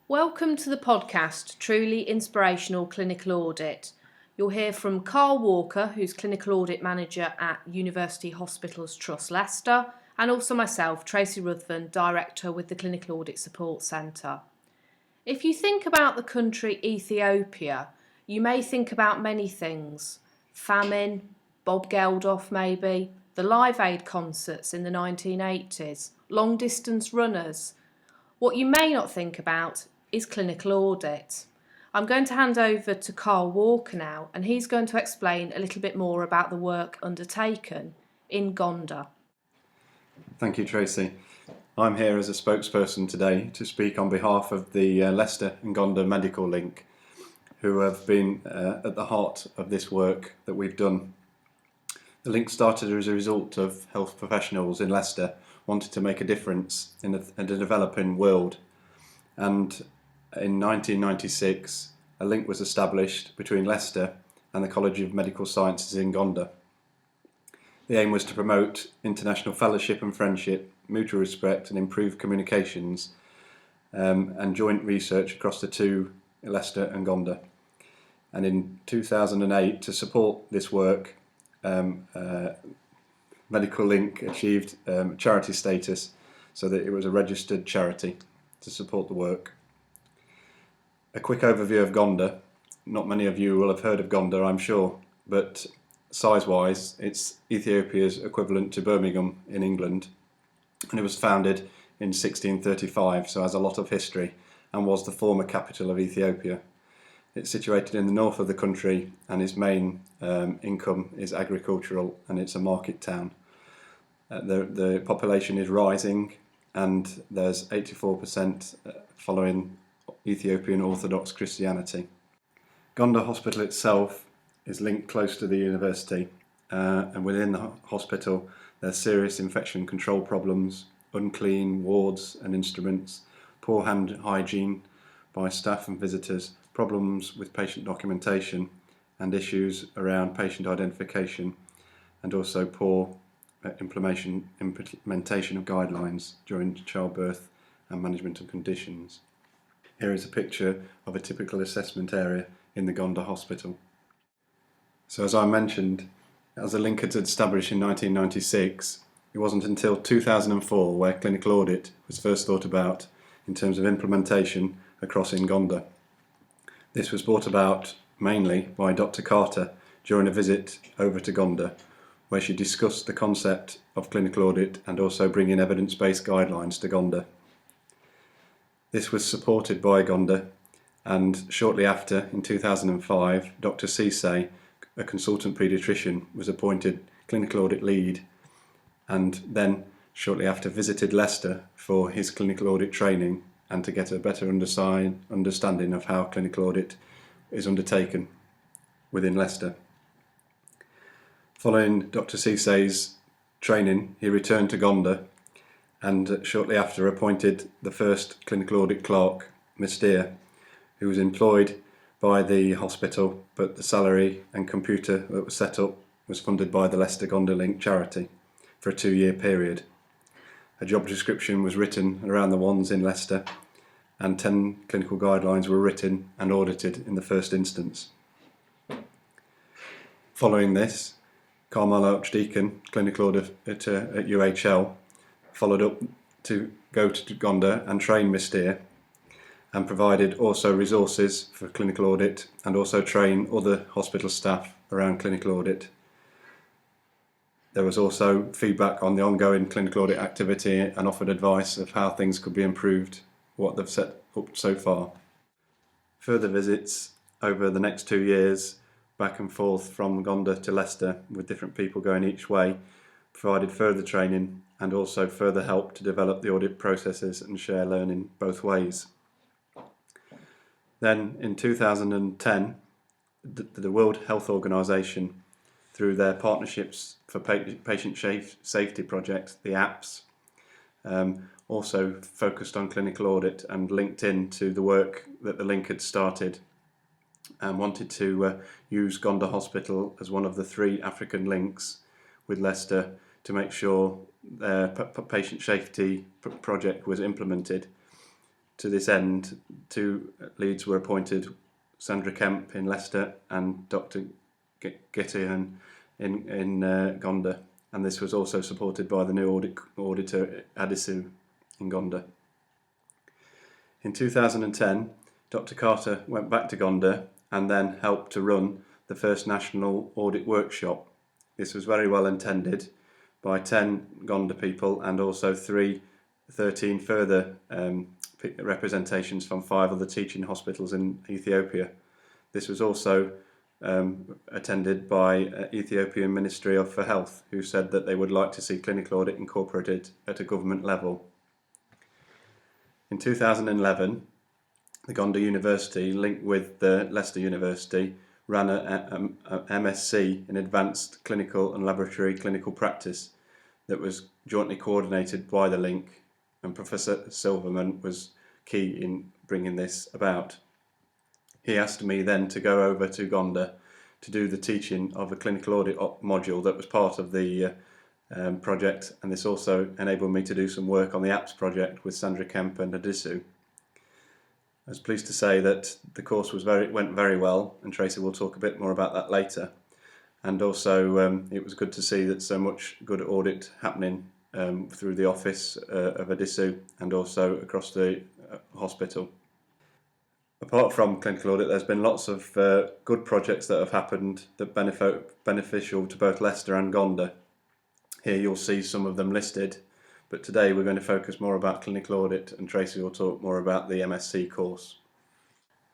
Welcome to the podcast, Truly Inspirational Clinical Audit. You'll hear from Carl Walker, who's Clinical Audit Manager at University Hospitals Trust Leicester, and also myself, Tracy Ruthven, Director with the Clinical Audit Support Centre. If you think about the country Ethiopia, you may think about many things. Famine, Bob Geldof maybe, the Live Aid concerts in the 1980s, long distance runners. What you may not think about is clinical audit. I'm going to hand over to Carl Walker now, and he's going to explain a little bit more about the work undertaken in Gondar. Thank you, Tracy. I'm here as a spokesperson today to speak on behalf of the Leicester and Gondar Medical Link, who have been at the heart of this work that we've done. The link started as a result of health professionals in Leicester wanted to make a difference in a developing world, and in 1996 a link was established between Leicester and the College of Medical Sciences in Gondar. The aim was to promote international fellowship and friendship, mutual respect and improved communications and joint research across the two, Leicester and Gondar. And in 2008, to support this work, Medical Link achieved charity status so that it was a registered charity to support the work. A quick overview of Gondar. Not many of you will have heard of Gondar, I'm sure, but size-wise it's Ethiopia's equivalent to Birmingham in England, and it was founded in 1635, so has a lot of history and was the former capital of Ethiopia. It's situated in the north of the country and its main income is agricultural, and it's a market town. The population is rising and there's 84% following Ethiopian Orthodox Christianity. Gondar Hospital itself is linked close to the university, and within the hospital there's serious infection control problems, unclean wards and instruments, poor hand hygiene by staff and visitors, problems with patient documentation and issues around patient identification, and also poor implementation of guidelines during childbirth and management of conditions. Here is a picture of a typical assessment area in the Gondar Hospital. So as I mentioned, as the link had established in 1996, it wasn't until 2004 where clinical audit was first thought about in terms of implementation across in Gondar. This was brought about mainly by Dr. Carter during a visit over to Gondar, where she discussed the concept of clinical audit and also bringing evidence-based guidelines to Gondar. This was supported by Gondar, and shortly after, in 2005, Dr. Cisse, a consultant paediatrician, was appointed clinical audit lead, and then shortly after visited Leicester for his clinical audit training and to get a better understanding of how clinical audit is undertaken within Leicester. Following Dr. Cisse's training, he returned to Gondar and shortly after appointed the first clinical audit clerk, Miss Deer, who was employed by the hospital, but the salary and computer that was set up was funded by the Leicester-Gondar Link charity for a 2-year period. A job description was written around the ones in Leicester, and 10 clinical guidelines were written and audited in the first instance. Following this, Carmel Archdeacon, clinical auditor at UHL, followed up to go to Gondar and train Miss Deer, and provided also resources for clinical audit and also train other hospital staff around clinical audit. There was also feedback on the ongoing clinical audit activity and offered advice of how things could be improved, what they've set up so far. Further visits over the next 2 years, back and forth from Gondar to Leicester, with different people going each way, provided further training and also further help to develop the audit processes and share learning both ways. Then in 2010, the World Health Organization, through their partnerships for patient safety projects, the APS, also focused on clinical audit and linked into the work that the link had started, and wanted to use Gondar Hospital as one of the 3 African links with Leicester to make sure their patient safety project was implemented To this end, 2 leads were appointed, Sandra Kemp in Leicester and Dr. Gettihan in Gondar, and this was also supported by the new auditor Adisu in Gondar. In 2010, Dr. Carter went back to Gondar and then helped to run the first national audit workshop. This was very well attended by 10 Gondar people and also 13 further representations from 5 other teaching hospitals in Ethiopia. This was also attended by Ethiopian Ministry for Health, who said that they would like to see clinical audit incorporated at a government level. In 2011, the Gondar University, linked with the Leicester University, ran a MSc in Advanced Clinical and Laboratory Clinical Practice that was jointly coordinated by the link, and Professor Silverman was key in bringing this about. He asked me then to go over to Gondar to do the teaching of a clinical audit module that was part of the project, and this also enabled me to do some work on the apps project with Sandra Kemp and Adisu. I was pleased to say that the course went very well, and Tracy will talk a bit more about that later. And also it was good to see that so much good audit happening through the office of Adisu and also across the hospital. Apart from clinical audit, there's been lots of good projects that have happened that beneficial to both Leicester and Gondar. Here you'll see some of them listed, but today we're going to focus more about clinical audit, and Tracy will talk more about the MSc course.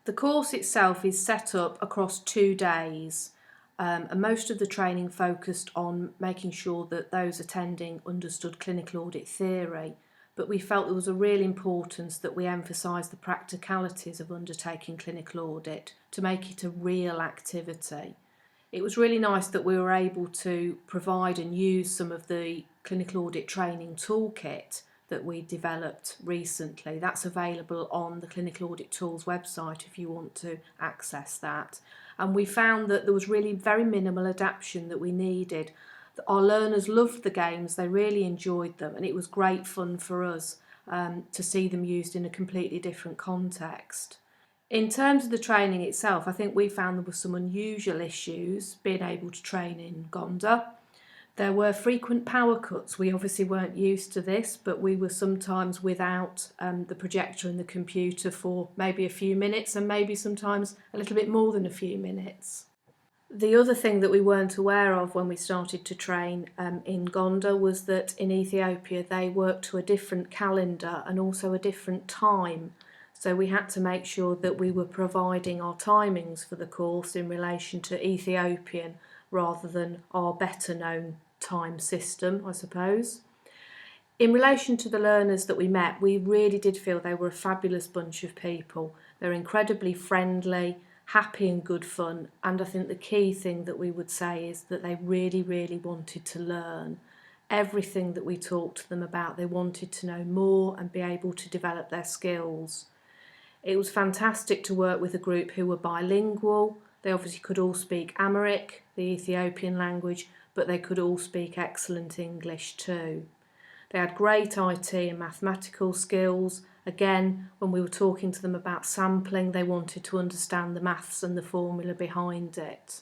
The course itself is set up across 2 days, and most of the training focused on making sure that those attending understood clinical audit theory, but we felt there was a real importance that we emphasise the practicalities of undertaking clinical audit to make it a real activity. It was really nice that we were able to provide and use some of the clinical audit training toolkit that we developed recently. That's available on the Clinical Audit Tools website if you want to access that. And we found that there was really very minimal adaptation that we needed. Our learners loved the games, they really enjoyed them, and it was great fun for us to see them used in a completely different context. In terms of the training itself, I think we found there were some unusual issues being able to train in Gondar. There were frequent power cuts. We obviously weren't used to this, but we were sometimes without the projector and the computer for maybe a few minutes, and maybe sometimes a little bit more than a few minutes. The other thing that we weren't aware of when we started to train in Gondar was that in Ethiopia they work to a different calendar and also a different time. So we had to make sure that we were providing our timings for the course in relation to Ethiopian rather than our better known time system, I suppose. In relation to the learners that we met, we really did feel they were a fabulous bunch of people. They're incredibly friendly, happy and good fun, and I think the key thing that we would say is that they really, really wanted to learn. Everything that we talked to them about, they wanted to know more and be able to develop their skills. It was fantastic to work with a group who were bilingual. They obviously could all speak Amharic, the Ethiopian language, but they could all speak excellent English too. They had great IT and mathematical skills. Again, when we were talking to them about sampling, they wanted to understand the maths and the formula behind it.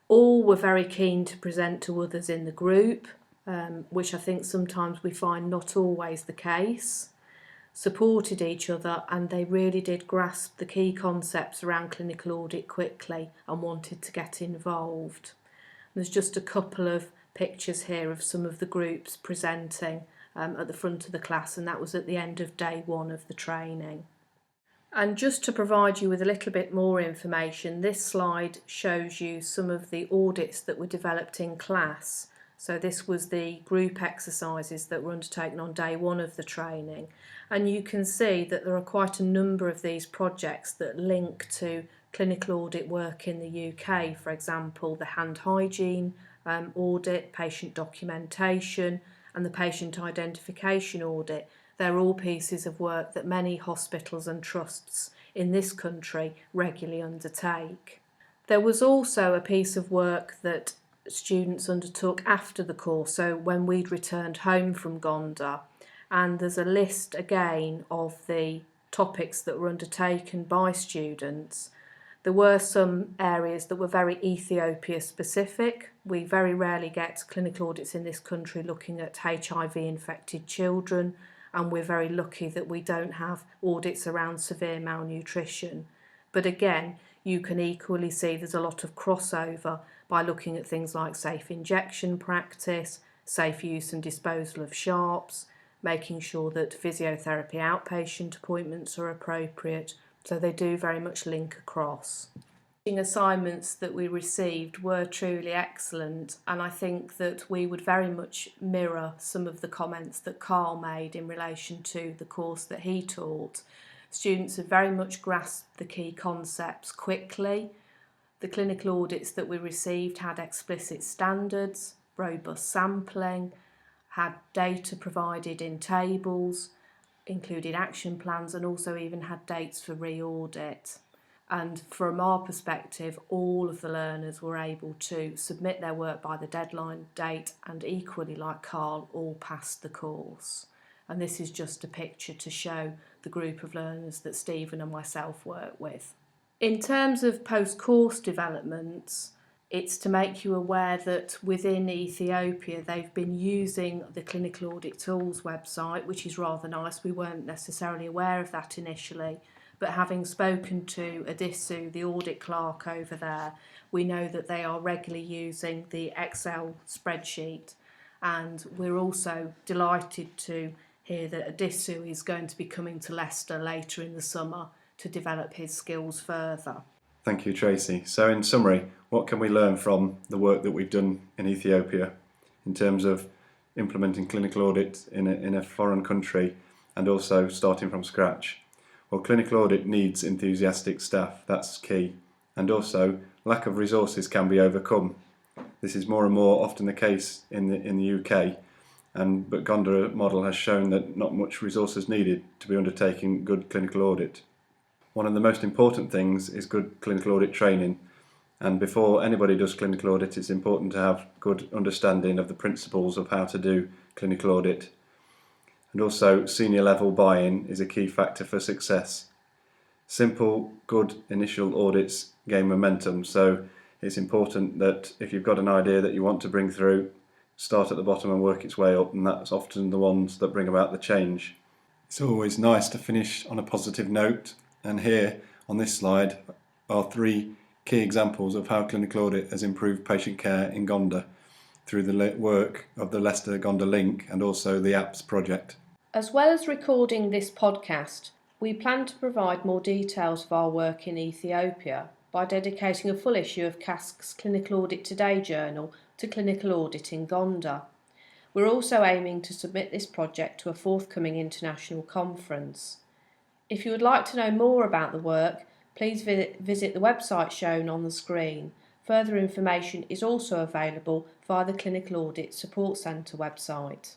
All were very keen to present to others in the group, which I think sometimes we find not always the case. Supported each other, and they really did grasp the key concepts around clinical audit quickly and wanted to get involved. There's just a couple of pictures here of some of the groups presenting at the front of the class, and that was at the end of day 1 of the training. And just to provide you with a little bit more information, this slide shows you some of the audits that were developed in class. So this was the group exercises that were undertaken on day 1 of the training. And you can see that there are quite a number of these projects that link to clinical audit work in the UK. For example, the hand hygiene audit, patient documentation, and the patient identification audit. They're all pieces of work that many hospitals and trusts in this country regularly undertake. There was also a piece of work that students undertook after the course, so when we'd returned home from Gondar, and there's a list again of the topics that were undertaken by students, there were some areas that were very Ethiopia specific. We very rarely get clinical audits in this country looking at HIV infected children, and we're very lucky that we don't have audits around severe malnutrition. But again, you can equally see there's a lot of crossover by looking at things like safe injection practice, safe use and disposal of sharps, making sure that physiotherapy outpatient appointments are appropriate, so they do very much link across. Assignments that we received were truly excellent, and I think that we would very much mirror some of the comments that Carl made in relation to the course that he taught. Students have very much grasped the key concepts quickly. The clinical audits that we received had explicit standards, robust sampling, had data provided in tables, included action plans, and also even had dates for re-audit. And from our perspective, all of the learners were able to submit their work by the deadline date, and equally, like Carl, all passed the course. And this is just a picture to show the group of learners that Stephen and myself work with. In terms of post-course developments, it's to make you aware that within Ethiopia they've been using the Clinical Audit Tools website, which is rather nice. We weren't necessarily aware of that initially, but having spoken to Adisu, the audit clerk over there, we know that they are regularly using the Excel spreadsheet, and we're also delighted to hear that Adisu is going to be coming to Leicester later in the summer to develop his skills further. Thank you, Tracy. So in summary, what can we learn from the work that we've done in Ethiopia in terms of implementing clinical audit in a foreign country and also starting from scratch? Well, clinical audit needs enthusiastic staff, that's key. And also, lack of resources can be overcome. This is more and more often the case in the UK, but Gondar model has shown that not much resources needed to be undertaking good clinical audit. One of the most important things is good clinical audit training, and before anybody does clinical audit, it's important to have good understanding of the principles of how to do clinical audit. And also, senior level buy-in is a key factor for success. Simple, good initial audits gain momentum, so it's important that if you've got an idea that you want to bring through, start at the bottom and work its way up, and that's often the ones that bring about the change. It's always nice to finish on a positive note, and here on this slide are 3 key examples of how clinical audit has improved patient care in Gondar through the work of the Leicester-Gondar link and also the apps project. As well as recording this podcast, we plan to provide more details of our work in Ethiopia by dedicating a full issue of CASC's Clinical Audit Today journal to clinical audit in Gondar. We're also aiming to submit this project to a forthcoming international conference. If you would like to know more about the work, please visit the website shown on the screen. Further information is also available via the Clinical Audit Support Centre website.